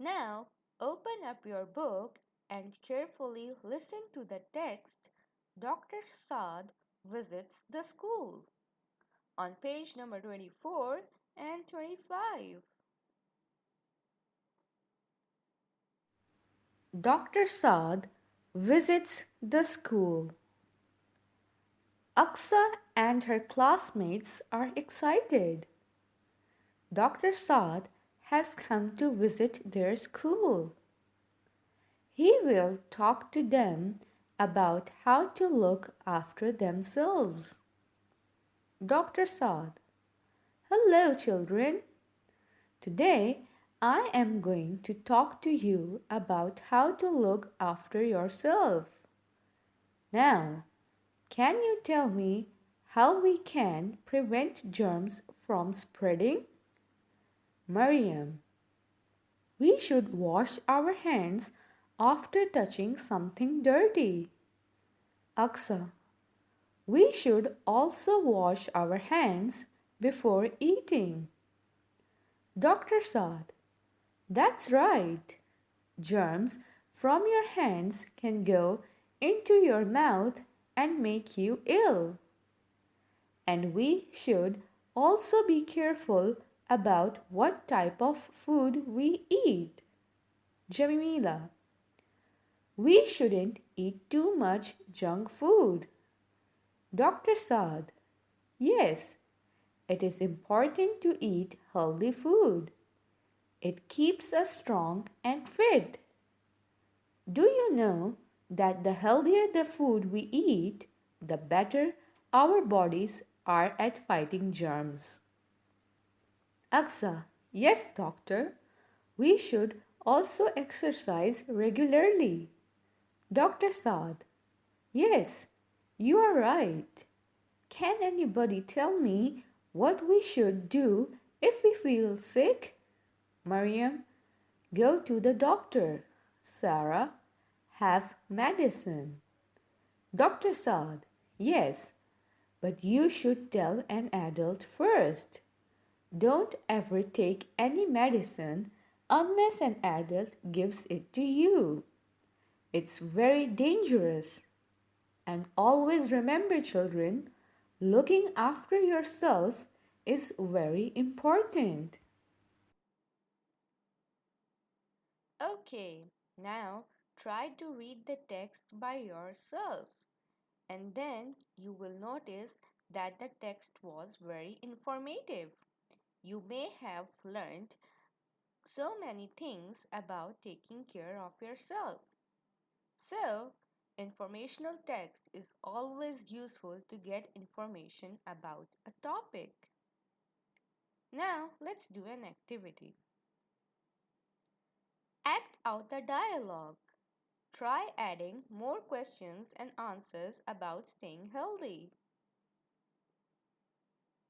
Now, open up your book and carefully listen to the text. Dr. Saad visits the school on page number 24 and 25. Dr. Saad visits the school. Aksa and her classmates are excited. Dr. Saad has come to visit their school. He will talk to them about how to look after themselves. Dr. Saad: Hello, children. Today I am going to talk to you about how to look after yourself. Now, can you tell me how we can prevent germs from spreading? Mariam: We should wash our hands after touching something dirty. Aksa: We should also wash our hands before eating. Dr. Saad: That's right. Germs from your hands can go into your mouth and make you ill. And we should also be careful about what type of food we eat. Jamila: We shouldn't eat too much junk food. Dr. Saad: Yes, it is important to eat healthy food. It keeps us strong and fit. Do you know that the healthier the food we eat, the better our bodies are at fighting germs? Aksa: Yes, doctor. We should also exercise regularly. Dr. Saad: Yes, you are right. Can anybody tell me what we should do if we feel sick? Mariam: Go to the doctor. Sarah: Have medicine. Dr. Saad: Yes, but you should tell an adult first. Don't ever take any medicine unless an adult gives it to you. It's very dangerous. And always remember, children, looking after yourself is very important. Okay, now try to read the text by yourself, and then you will notice that the text was very informative. You may have learned so many things about taking care of yourself. So, informational text is always useful to get information about a topic. Now, let's do an activity. Act out the dialogue. Try adding more questions and answers about staying healthy.